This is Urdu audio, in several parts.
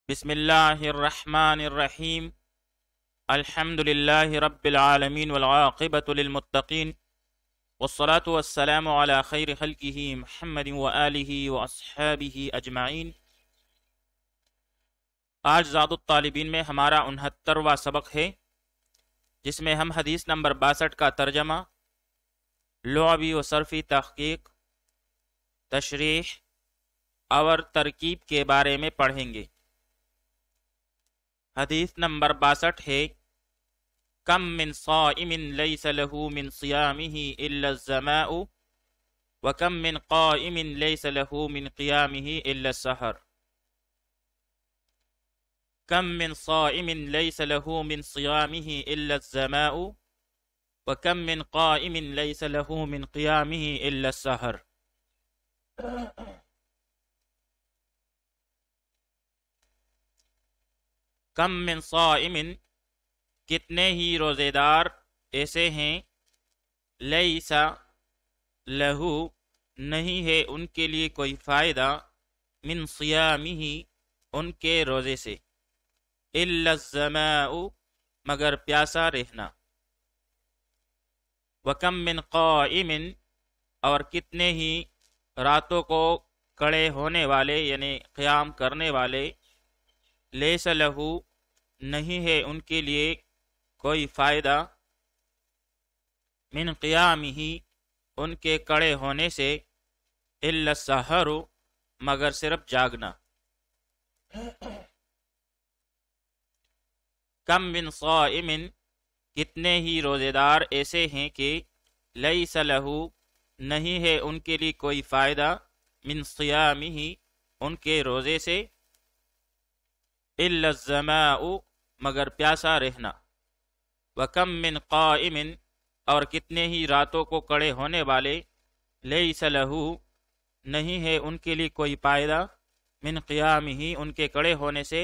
بسم اللہ الرحمن الرحیم الحمد للہ رب العالمین والعاقبۃ للمتقین والصلاة والسلام علی خیر خلقہ محمد وآلہ واصحابہ اجمعین۔ آج زاد الطالبین میں ہمارا 69واں سبق ہے، جس میں ہم حدیث نمبر 62 کا ترجمہ، لغوی و صرفی تحقیق، تشریح اور ترکیب کے بارے میں پڑھیں گے۔ حدیث نمبر 62 ہے، کم من صائم لیس له من صیامه الا الظماء وکم من قائم لیس له من قیامه الا السحر۔ کم من صائم لیس له من صیامه الا الظماء وکم من قائم لیس له من قیامه الا السحر۔ کم من صائم، کتنے ہی روزے دار ایسے ہیں، لیسا لہو، نہیں ہے ان کے لیے کوئی فائدہ، من صیامہ، ان کے روزے سے، الا الظماء، مگر پیاسا رہنا، وکم من قائم، اور کتنے ہی راتوں کو کڑے ہونے والے یعنی قیام کرنے والے، لیس لہو، نہیں ہے ان کے لیے کوئی فائدہ، من قیامہ، ان کے کڑے ہونے سے، الا السحر، مگر صرف جاگنا۔ کم من صائم، کتنے ہی روزے دار ایسے ہیں کہ لیس لہو، نہیں ہے ان کے لیے کوئی فائدہ، من صیامہ، ان کے روزے سے، الا الظماء، مگر پیاسا رہنا، وکم من قائم، اور کتنے ہی راتوں کو کڑے ہونے والے، لیس لہو، نہیں ہے ان کے لیے کوئی فائدہ، من قیامہ، ان کے کڑے ہونے سے،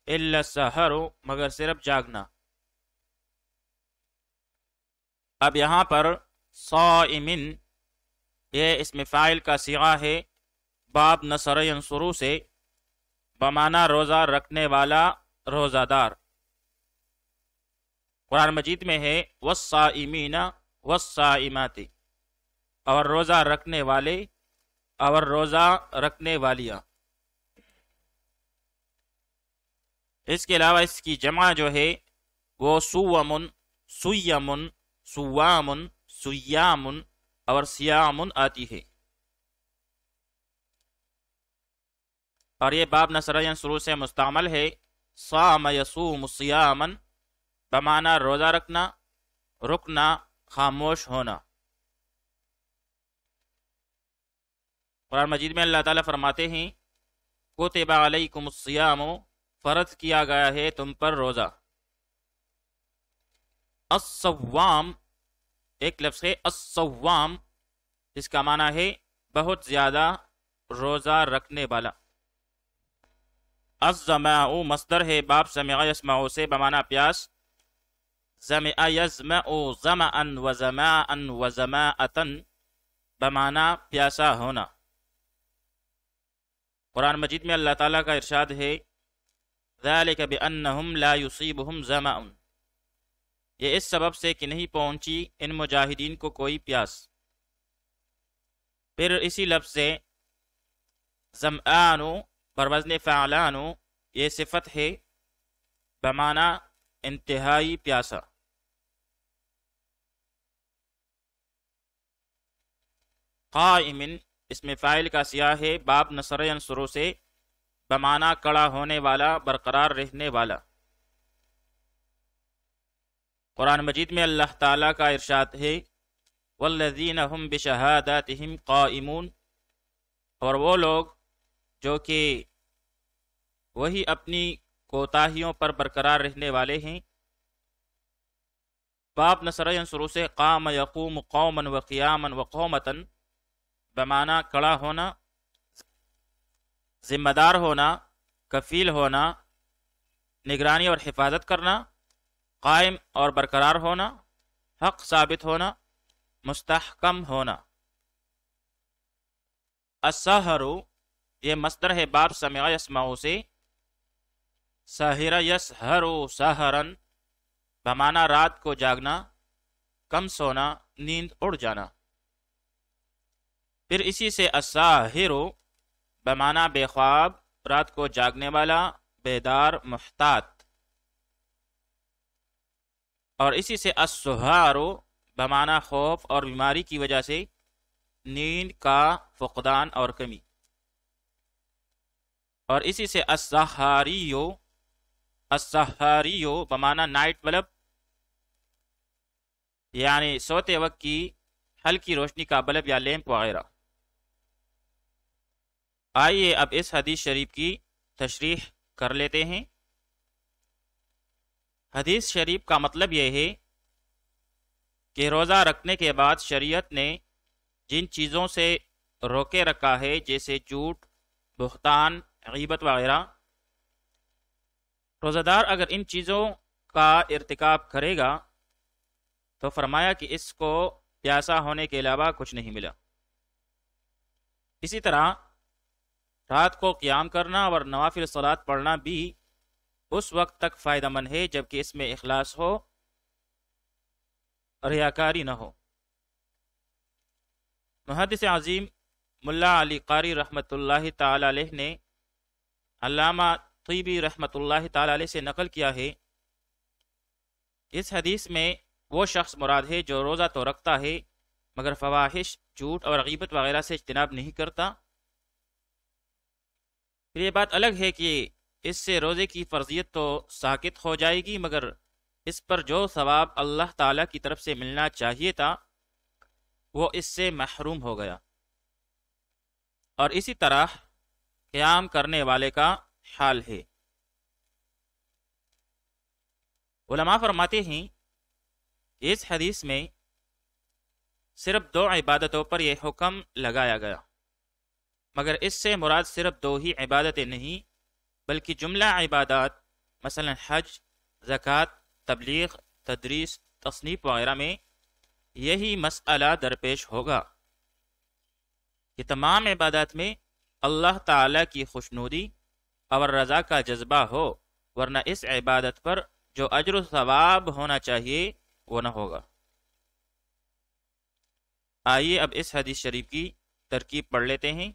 الا السحر، مگر صرف جاگنا۔ اب یہاں پر صائمن، یہ اسم فاعل کا صیغہ ہے، باب نصر ینصرو سے، بمعنی روزہ رکھنے والا، روزہ دار۔ قرآن مجید میں ہے والصائمین والصائمات، اور روزہ رکھنے والے اور روزہ رکھنے والیاں۔ اس کے علاوہ اس کی جمع جو ہے وہ سومن، سیمن، سوامن، سیامن اور سیامن آتی ہے، اور یہ باب نصر ینصرو سے مستعمل ہے۔ صام یصوم صیامن، بمعنی روزہ رکھنا، رکنا، خاموش ہونا۔ قرآن مجید میں اللہ تعالیٰ فرماتے ہیں کتب علیکم الصیام، فرض کیا گیا ہے تم پر روزہ۔ الصوام، ایک لفظ ہے الصوام، جس کا معنی ہے بہت زیادہ روزہ رکھنے والا۔ الظماء مصدر ہے باب سمع یسمع سے، بمعنی پیاس، ظمأ یظمأ ظمأ وظماء وظماءة، بمعنی پیاسا ہونا۔ قرآن مجید میں اللہ تعالیٰ کا ارشاد ہے ذالک بأنہم لا یصیبہم ظمأ، یہ اس سبب سے کہ نہیں پہنچی ان مجاہدین کو کوئی پیاس۔ پھر اسی لفظ سے ظمآن پر وزن فعلان، یہ صفت ہے، بمعنی انتہائی پیاسا۔ قائم، اسم فاعل کا سیاہ ہے باب نصر ینصرو سے، بمعنی کڑا ہونے والا، برقرار رہنے والا۔ قرآن مجید میں اللہ تعالیٰ کا ارشاد ہے والذین هم بشہاداتہم قائمون، اور وہ لوگ جو کہ وہی اپنی کوتاہیوں پر برقرار رہنے والے ہیں۔ باب نصر ینصرو سے قام یقوم قوما وقیاما وقومتا، بمعنی کڑا ہونا، ذمہ دار ہونا، کفیل ہونا، نگرانی اور حفاظت کرنا، قائم اور برقرار ہونا، حق ثابت ہونا، مستحکم ہونا۔ السحر، یہ مصدر ہے باب سمع یسمع سے، ساہرہ یسہر سہرن بمانا رات کو جاگنا، کم سونا، نیند اڑ جانا۔ پھر اسی سے الساہر بمانا بے خواب، رات کو جاگنے والا، بیدار، محتاط۔ اور اسی سے السہار بمانا خوف اور بیماری کی وجہ سے نیند کا فقدان اور کمی۔ اور اسی سے السحاریو بمانا نائٹ بلب، یعنی سوتے وقت کی ہلکی روشنی کا بلب یا لیمپ وغیرہ۔ آئیے اب اس حدیث شریف کی تشریح کر لیتے ہیں۔ حدیث شریف کا مطلب یہ ہے کہ روزہ رکھنے کے بعد شریعت نے جن چیزوں سے روکے رکھا ہے، جیسے جھوٹ، بہتان، غیبت وغیرہ، روزہ دار اگر ان چیزوں کا ارتکاب کرے گا تو فرمایا کہ اس کو پیاسا ہونے کے علاوہ کچھ نہیں ملا۔ اسی طرح رات کو قیام کرنا اور نوافل صلات پڑھنا بھی اس وقت تک فائدہ مند ہے جبکہ اس میں اخلاص ہو، ریاکاری نہ ہو۔ محدث عظیم ملا علی قاری رحمۃ اللہ تعالی علیہ نے علامہ طیبی رحمۃ اللہ تعالی علیہ سے نقل کیا ہے، اس حدیث میں وہ شخص مراد ہے جو روزہ تو رکھتا ہے مگر فواحش، جھوٹ اور غیبت وغیرہ سے اجتناب نہیں کرتا۔ پھر یہ بات الگ ہے کہ اس سے روزے کی فرضیت تو ساقط ہو جائے گی، مگر اس پر جو ثواب اللہ تعالیٰ کی طرف سے ملنا چاہیے تھا وہ اس سے محروم ہو گیا۔ اور اسی طرح قیام کرنے والے کا حال ہے۔ علماء فرماتے ہیں اس حدیث میں صرف 2 عبادتوں پر یہ حکم لگایا گیا، مگر اس سے مراد صرف 2 ہی عبادتیں نہیں بلکہ جملہ عبادات، مثلا حج، زکوٰۃ، تبلیغ، تدریس، تصنیف وغیرہ میں یہی مسئلہ درپیش ہوگا کہ تمام عبادات میں اللہ تعالیٰ کی خوشنودی اور رضا کا جذبہ ہو، ورنہ اس عبادت پر جو اجر و ثواب ہونا چاہیے وہ نہ ہوگا۔ آئیے اب اس حدیث شریف کی ترکیب پڑھ لیتے ہیں۔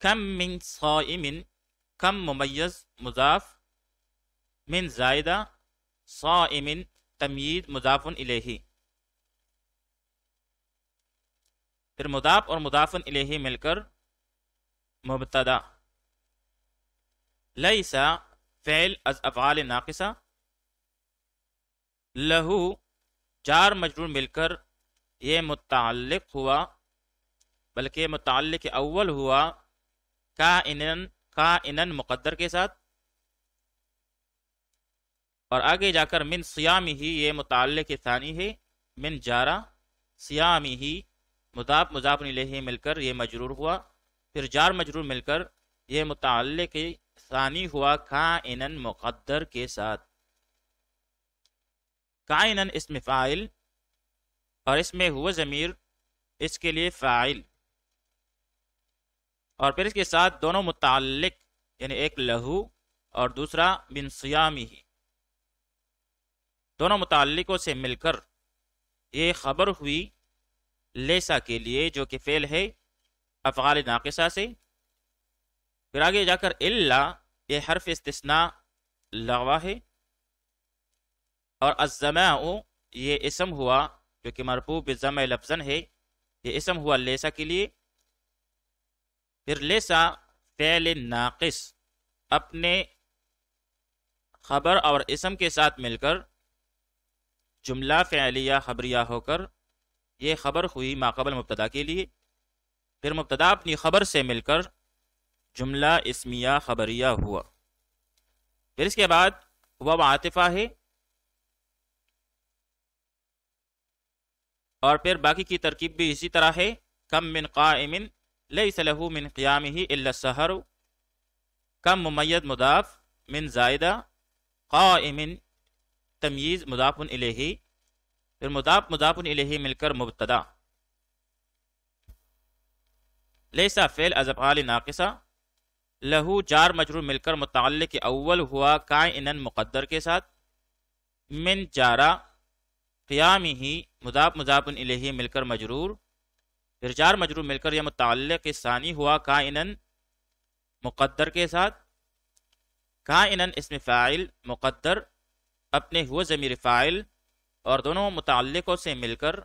کم من صائم، کم ممیز مضاف، من زائدہ، صائم تمییز مضاف الیہ، پھر مضاف اور مضاف الیہ مل کر مبتدا، لیسا فعل از افعال ناقصہ، لہو جار مجرور مل کر یہ متعلق ہوا، بلکہ متعلق اول ہوا کائنن مقدر کے ساتھ، اور آگے جا کر من صیامی ہی یہ متعلق ثانی ہے، من جارہ صیامی ہی مضاف مضاف الیہ مل کر یہ مجرور ہوا، پھر جار مجرور مل کر یہ متعلق ثانی ہوا کائنن مقدر کے ساتھ۔ کائنن اسم فاعل اور اس میں ہوا ضمیر اس کے لیے فاعل، اور پھر اس کے ساتھ دونوں متعلق، یعنی ایک لہو اور دوسرا من صیامی ہی، دونوں متعلقوں سے مل کر یہ خبر ہوئی لیسا کے لیے جو کہ فعل ہے افعال ناقصہ سے، پھر آگے جا کر الا یہ حرف استثناء لغوہ ہے، اور الزماء یہ اسم ہوا جو کہ مرفوع بالضمہ لفظاً ہے، یہ اسم ہوا لیسا کے لیے، پھر لیسا فعل ناقص اپنے خبر اور اسم کے ساتھ مل کر جملہ فعلیہ خبریہ ہو کر یہ خبر ہوئی ماقبل مبتدا کے لیے، پھر مبتدا اپنی خبر سے مل کر جملہ اسمیہ خبریہ ہوا، پھر اس کے بعد واو عاطفہ ہے، اور پھر باقی کی ترکیب بھی اسی طرح ہے۔ کم من قائم لیس له من قیامه الا السحر، کم ممیز مضاف، من زائدہ، قائم تمییز مضاف الیہ، پھر مضاف مضاف الیہ مل کر مبتدا، لیسا فعل از افعال ناقصہ، لہو جار مجرور مل کر متعلق اول ہوا کائنن مقدر کے ساتھ، من جارا قیامی ہی مضاف مضاف الیہ مل کر مجرور، پھر جار مجرور مل کر یہ متعلق ثانی ہوا کائنن مقدر کے ساتھ، کائنن اسم فاعل مقدر اپنے ہوا ضمیر فاعل اور دونوں متعلقوں سے مل کر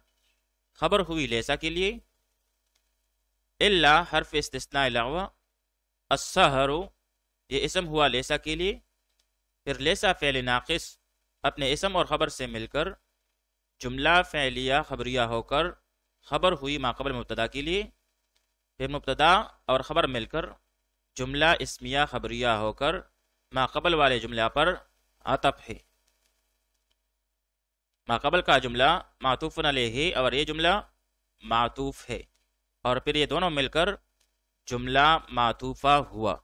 خبر ہوئی لیسا کے لیے، الا حرف استثناء علاوہ، السحر یہ اسم ہوا لیسا کے لیے، پھر لیسا فعل ناقص اپنے اسم اور خبر سے مل کر جملہ فعلیہ خبریہ ہو کر خبر ہوئی ماقبل مبتدا کے لیے، پھر مبتدا اور خبر مل کر جملہ اسمیہ خبریہ ہو کر ماقبل والے جملہ پر عطف ہے، ماقبل کا جملہ معطوف علیہ ہے اور یہ جملہ معطوف ہے، اور پھر یہ دونوں مل کر جملہ معطوفہ ہوا۔